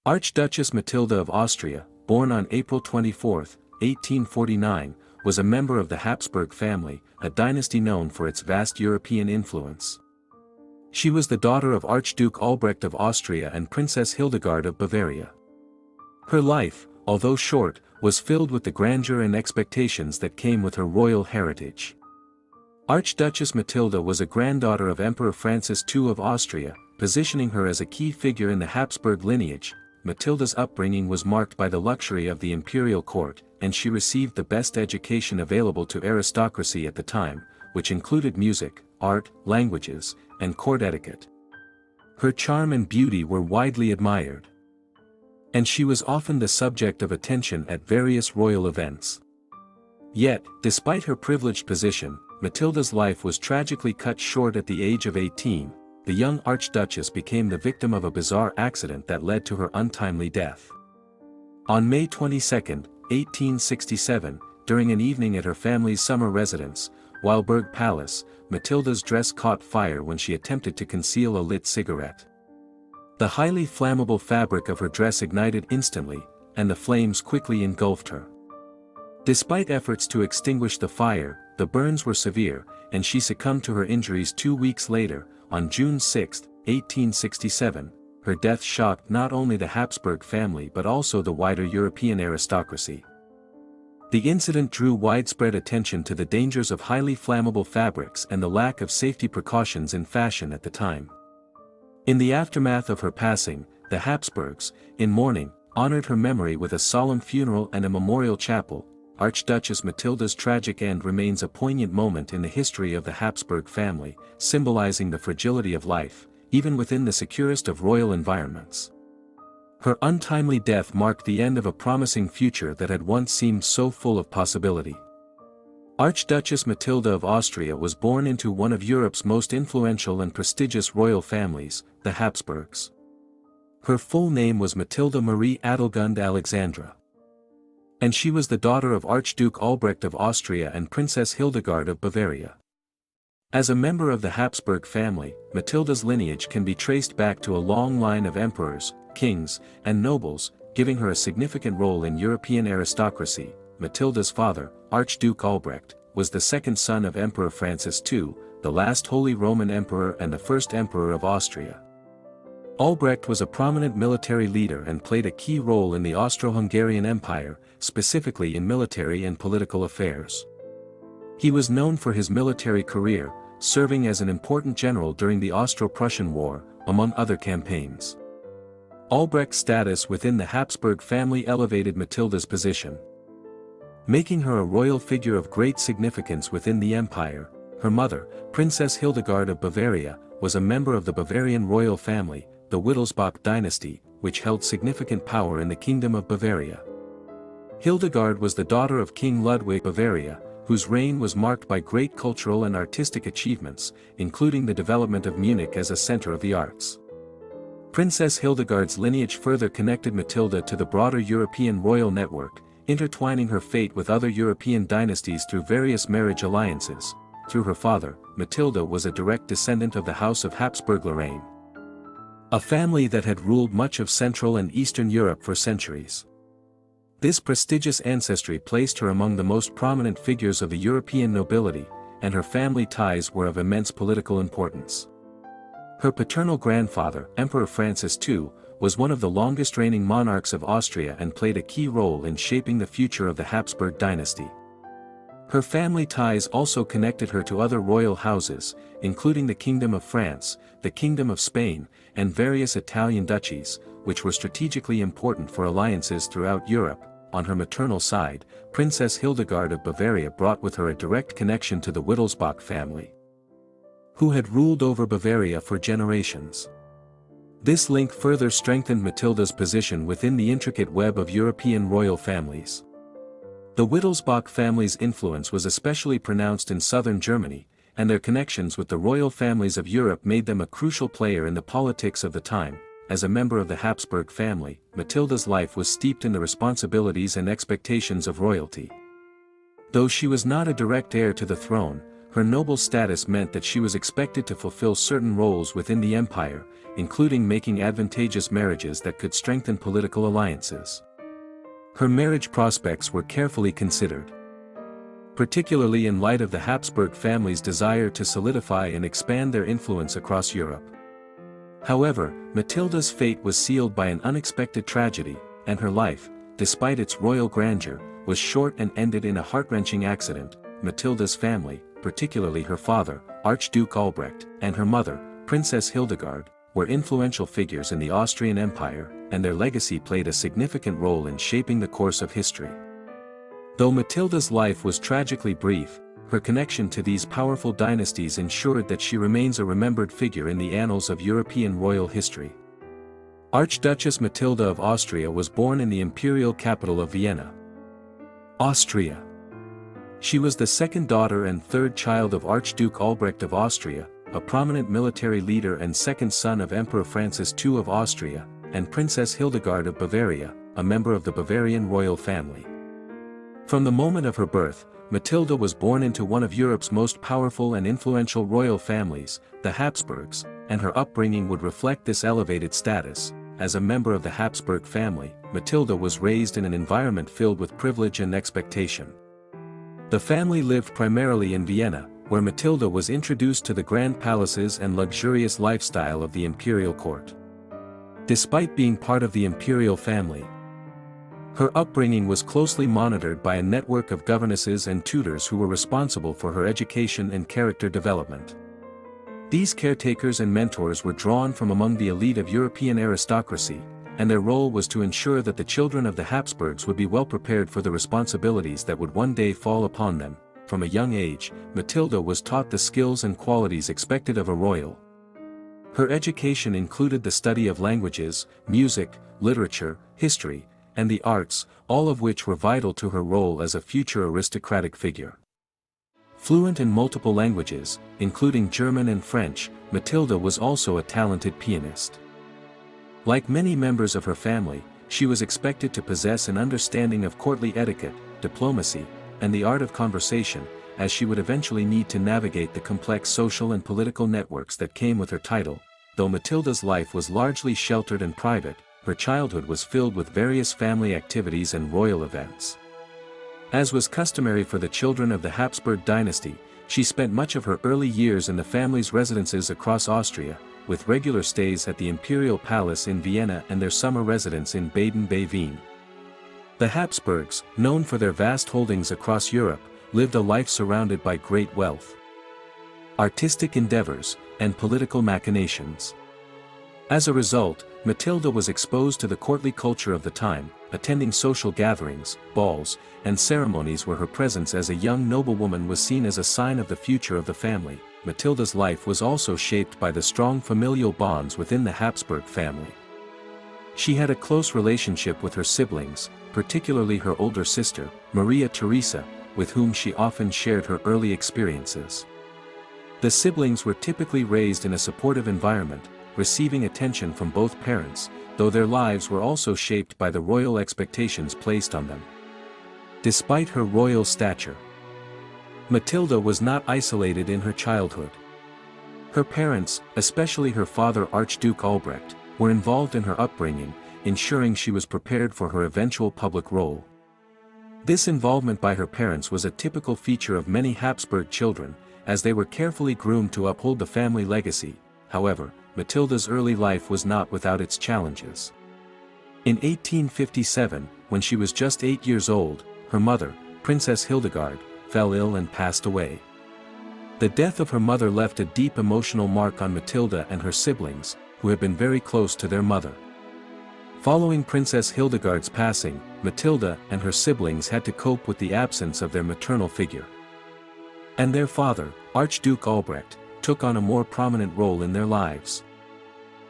Archduchess Mathilda of Austria, born on April 24, 1849, was a member of the Habsburg family, a dynasty known for its vast European influence. She was the daughter of Archduke Albrecht of Austria and Princess Hildegard of Bavaria. Her life, although short, was filled with the grandeur and expectations that came with her royal heritage. Archduchess Mathilda was a granddaughter of Emperor Francis II of Austria, positioning her as a key figure in the Habsburg lineage. Mathilda's upbringing was marked by the luxury of the imperial court, and she received the best education available to aristocracy at the time, which included music, art, languages, and court etiquette. Her charm and beauty were widely admired, and she was often the subject of attention at various royal events. Yet, despite her privileged position, Mathilda's life was tragically cut short at the age of 18. The young Archduchess became the victim of a bizarre accident that led to her untimely death. On May 22, 1867, during an evening at her family's summer residence, Habsburg Palace, Mathilda's dress caught fire when she attempted to conceal a lit cigarette. The highly flammable fabric of her dress ignited instantly, and the flames quickly engulfed her. Despite efforts to extinguish the fire, the burns were severe, and she succumbed to her injuries 2 weeks later. On June 6, 1867, her death shocked not only the Habsburg family but also the wider European aristocracy. The incident drew widespread attention to the dangers of highly flammable fabrics and the lack of safety precautions in fashion at the time. In the aftermath of her passing, the Habsburgs, in mourning, honored her memory with a solemn funeral and a memorial chapel. Archduchess Mathilda's tragic end remains a poignant moment in the history of the Habsburg family, symbolizing the fragility of life, even within the securest of royal environments. Her untimely death marked the end of a promising future that had once seemed so full of possibility. Archduchess Mathilda of Austria was born into one of Europe's most influential and prestigious royal families, the Habsburgs. Her full name was Mathilda Marie Adelgunde Alexandra, and she was the daughter of Archduke Albrecht of Austria and Princess Hildegard of Bavaria. As a member of the Habsburg family, Mathilda's lineage can be traced back to a long line of emperors, kings, and nobles, giving her a significant role in European aristocracy. Mathilda's father, Archduke Albrecht, was the second son of Emperor Francis II, the last Holy Roman Emperor and the first Emperor of Austria. Albrecht was a prominent military leader and played a key role in the Austro-Hungarian Empire, specifically in military and political affairs. He was known for his military career, serving as an important general during the Austro-Prussian War, among other campaigns. Albrecht's status within the Habsburg family elevated Mathilda's position, making her a royal figure of great significance within the empire. Her mother, Princess Hildegard of Bavaria, was a member of the Bavarian royal family, the Wittelsbach dynasty, which held significant power in the Kingdom of Bavaria. Hildegard was the daughter of King Ludwig of Bavaria, whose reign was marked by great cultural and artistic achievements, including the development of Munich as a center of the arts. Princess Hildegard's lineage further connected Mathilda to the broader European royal network, intertwining her fate with other European dynasties through various marriage alliances. Through her father, Mathilda was a direct descendant of the House of Habsburg-Lorraine, a family that had ruled much of Central and Eastern Europe for centuries. This prestigious ancestry placed her among the most prominent figures of the European nobility, and her family ties were of immense political importance. Her paternal grandfather, Emperor Francis II, was one of the longest-reigning monarchs of Austria and played a key role in shaping the future of the Habsburg dynasty. Her family ties also connected her to other royal houses, including the Kingdom of France, the Kingdom of Spain, and various Italian duchies, which were strategically important for alliances throughout Europe. On her maternal side, Princess Hildegard of Bavaria brought with her a direct connection to the Wittelsbach family, who had ruled over Bavaria for generations. This link further strengthened Mathilda's position within the intricate web of European royal families. The Wittelsbach family's influence was especially pronounced in southern Germany, and their connections with the royal families of Europe made them a crucial player in the politics of the time. As a member of the Habsburg family, Mathilda's life was steeped in the responsibilities and expectations of royalty. Though she was not a direct heir to the throne, her noble status meant that she was expected to fulfill certain roles within the empire, including making advantageous marriages that could strengthen political alliances. Her marriage prospects were carefully considered, particularly in light of the Habsburg family's desire to solidify and expand their influence across Europe. However, Matilda's fate was sealed by an unexpected tragedy, and her life, despite its royal grandeur, was short and ended in a heart-wrenching accident. Matilda's family, particularly her father, Archduke Albrecht, and her mother, Princess Hildegard, were influential figures in the Austrian Empire, and their legacy played a significant role in shaping the course of history. Though Matilda's life was tragically brief, her connection to these powerful dynasties ensured that she remains a remembered figure in the annals of European royal history. Archduchess Mathilda of Austria was born in the imperial capital of Vienna, Austria. She was the second daughter and third child of Archduke Albrecht of Austria, a prominent military leader, and second son of Emperor Francis II of Austria, and Princess Hildegard of Bavaria, a member of the Bavarian royal family. From the moment of her birth, Matilda was born into one of Europe's most powerful and influential royal families, the Habsburgs, and her upbringing would reflect this elevated status. As a member of the Habsburg family, Matilda was raised in an environment filled with privilege and expectation. The family lived primarily in Vienna, where Matilda was introduced to the grand palaces and luxurious lifestyle of the imperial court. Despite being part of the imperial family, her upbringing was closely monitored by a network of governesses and tutors who were responsible for her education and character development. These caretakers and mentors were drawn from among the elite of European aristocracy, and their role was to ensure that the children of the Habsburgs would be well prepared for the responsibilities that would one day fall upon them. From a young age, Matilda was taught the skills and qualities expected of a royal. Her education included the study of languages, music, literature, history, and the arts, all of which were vital to her role as a future aristocratic figure. Fluent in multiple languages, including German and French, Matilda was also a talented pianist. Like many members of her family, she was expected to possess an understanding of courtly etiquette, diplomacy, and the art of conversation, as she would eventually need to navigate the complex social and political networks that came with her title. Though Matilda's life was largely sheltered and private, her childhood was filled with various family activities and royal events. As was customary for the children of the Habsburg dynasty, she spent much of her early years in the family's residences across Austria, with regular stays at the imperial palace in Vienna and their summer residence in Baden-Baden. The Habsburgs, known for their vast holdings across Europe, lived a life surrounded by great wealth, artistic endeavors, and political machinations. As a result, Matilda was exposed to the courtly culture of the time, attending social gatherings, balls, and ceremonies where her presence as a young noblewoman was seen as a sign of the future of the family. Matilda's life was also shaped by the strong familial bonds within the Habsburg family. She had a close relationship with her siblings, particularly her older sister, Maria Theresa, with whom she often shared her early experiences. The siblings were typically raised in a supportive environment, receiving attention from both parents, though their lives were also shaped by the royal expectations placed on them. Despite her royal stature, Matilda was not isolated in her childhood. Her parents, especially her father Archduke Albrecht, were involved in her upbringing, ensuring she was prepared for her eventual public role. This involvement by her parents was a typical feature of many Habsburg children, as they were carefully groomed to uphold the family legacy. However, Matilda's early life was not without its challenges. In 1857, when she was just 8 years old, her mother, Princess Hildegard, fell ill and passed away. The death of her mother left a deep emotional mark on Matilda and her siblings, who had been very close to their mother. Following Princess Hildegard's passing, Matilda and her siblings had to cope with the absence of their maternal figure. And their father, Archduke Albrecht, took on a more prominent role in their lives.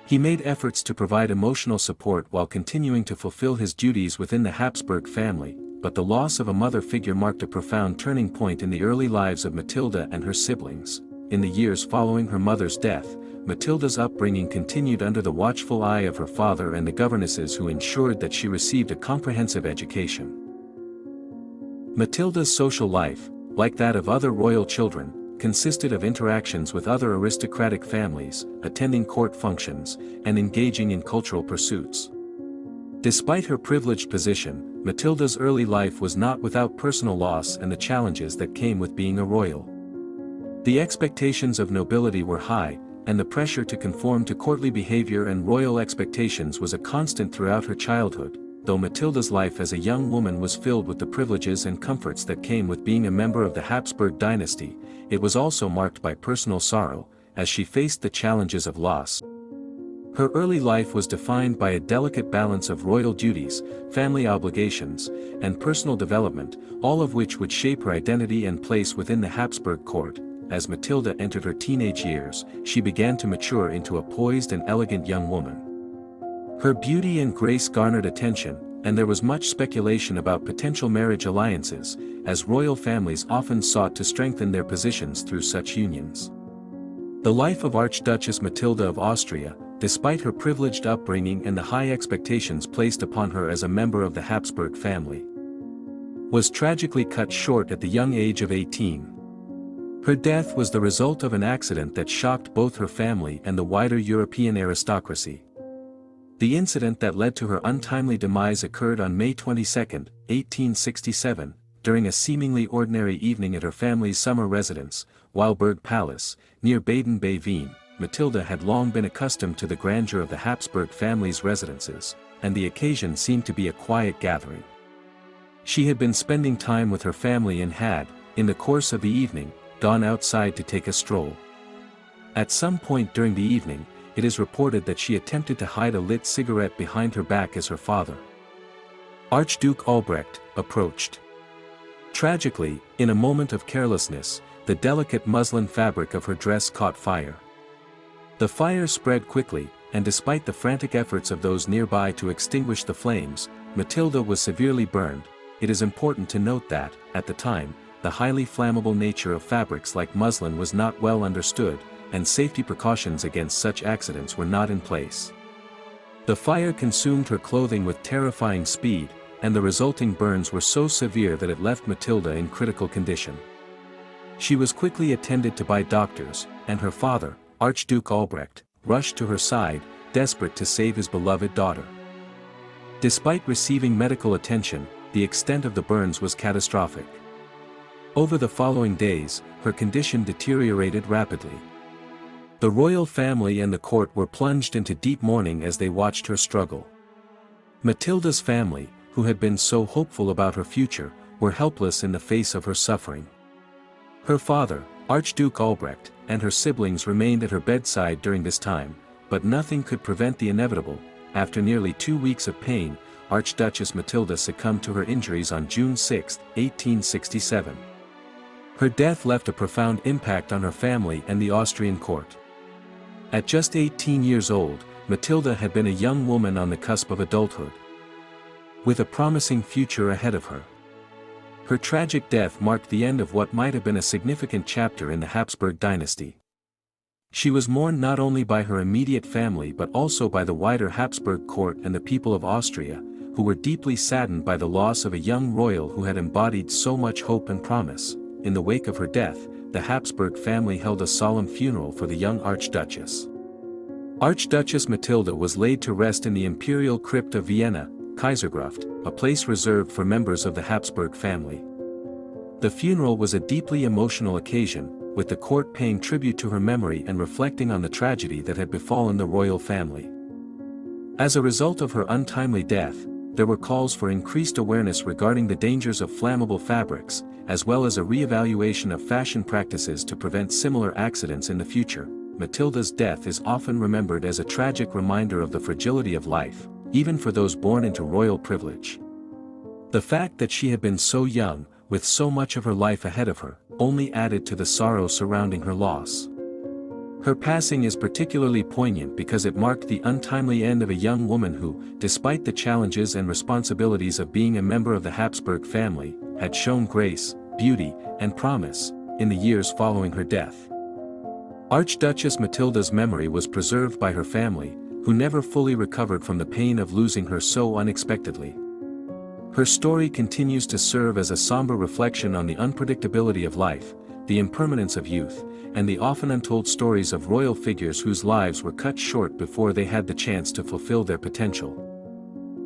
He made efforts to provide emotional support while continuing to fulfill his duties within the Habsburg family, but the loss of a mother figure marked a profound turning point in the early lives of Matilda and her siblings. In the years following her mother's death, Matilda's upbringing continued under the watchful eye of her father and the governesses who ensured that she received a comprehensive education. Matilda's social life, like that of other royal children, consisted of interactions with other aristocratic families, attending court functions, and engaging in cultural pursuits. Despite her privileged position, Matilda's early life was not without personal loss and the challenges that came with being a royal. The expectations of nobility were high, and the pressure to conform to courtly behavior and royal expectations was a constant throughout her childhood. Though Matilda's life as a young woman was filled with the privileges and comforts that came with being a member of the Habsburg dynasty, it was also marked by personal sorrow, as she faced the challenges of loss. Her early life was defined by a delicate balance of royal duties, family obligations, and personal development, all of which would shape her identity and place within the Habsburg court. As Matilda entered her teenage years, she began to mature into a poised and elegant young woman. Her beauty and grace garnered attention, and there was much speculation about potential marriage alliances, as royal families often sought to strengthen their positions through such unions. The life of Archduchess Mathilda of Austria, despite her privileged upbringing and the high expectations placed upon her as a member of the Habsburg family, was tragically cut short at the young age of 18. Her death was the result of an accident that shocked both her family and the wider European aristocracy. The incident that led to her untimely demise occurred on May 22, 1867, during a seemingly ordinary evening at her family's summer residence, Weilburg Palace, near Baden-Baden. Matilda had long been accustomed to the grandeur of the Habsburg family's residences, and the occasion seemed to be a quiet gathering. She had been spending time with her family and had, in the course of the evening, gone outside to take a stroll. At some point during the evening, it is reported that she attempted to hide a lit cigarette behind her back as her father, Archduke Albrecht, approached. Tragically, in a moment of carelessness, the delicate muslin fabric of her dress caught fire. The fire spread quickly, and despite the frantic efforts of those nearby to extinguish the flames, Matilda was severely burned. It is important to note that, at the time, the highly flammable nature of fabrics like muslin was not well understood, and safety precautions against such accidents were not in place. The fire consumed her clothing with terrifying speed, and the resulting burns were so severe that it left Matilda in critical condition. She was quickly attended to by doctors, and her father, Archduke Albrecht, rushed to her side, desperate to save his beloved daughter. Despite receiving medical attention, the extent of the burns was catastrophic. Over the following days, her condition deteriorated rapidly. The royal family and the court were plunged into deep mourning as they watched her struggle. Matilda's family, who had been so hopeful about her future, were helpless in the face of her suffering. Her father, Archduke Albrecht, and her siblings remained at her bedside during this time, but nothing could prevent the inevitable. After nearly 2 weeks of pain, Archduchess Mathilda succumbed to her injuries on June 6, 1867. Her death left a profound impact on her family and the Austrian court. At just 18 years old, Matilda had been a young woman on the cusp of adulthood, with a promising future ahead of her. Her tragic death marked the end of what might have been a significant chapter in the Habsburg dynasty. She was mourned not only by her immediate family but also by the wider Habsburg court and the people of Austria, who were deeply saddened by the loss of a young royal who had embodied so much hope and promise. In the wake of her death, the Habsburg family held a solemn funeral for the young Archduchess. Archduchess Mathilda was laid to rest in the imperial crypt of Vienna, Kaisergruft, a place reserved for members of the Habsburg family. The funeral was a deeply emotional occasion, with the court paying tribute to her memory and reflecting on the tragedy that had befallen the royal family. As a result of her untimely death, there were calls for increased awareness regarding the dangers of flammable fabrics, as well as a re-evaluation of fashion practices to prevent similar accidents in the future. Matilda's death is often remembered as a tragic reminder of the fragility of life, even for those born into royal privilege. The fact that she had been so young, with so much of her life ahead of her, only added to the sorrow surrounding her loss. Her passing is particularly poignant because it marked the untimely end of a young woman who, despite the challenges and responsibilities of being a member of the Habsburg family, had shown grace, beauty, and promise in the years following her death. Archduchess Mathilda's memory was preserved by her family, who never fully recovered from the pain of losing her so unexpectedly. Her story continues to serve as a somber reflection on the unpredictability of life, the impermanence of youth, and the often untold stories of royal figures whose lives were cut short before they had the chance to fulfill their potential.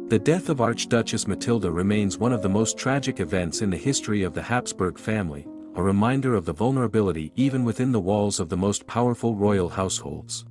The death of Archduchess Mathilda remains one of the most tragic events in the history of the Habsburg family, a reminder of the vulnerability even within the walls of the most powerful royal households.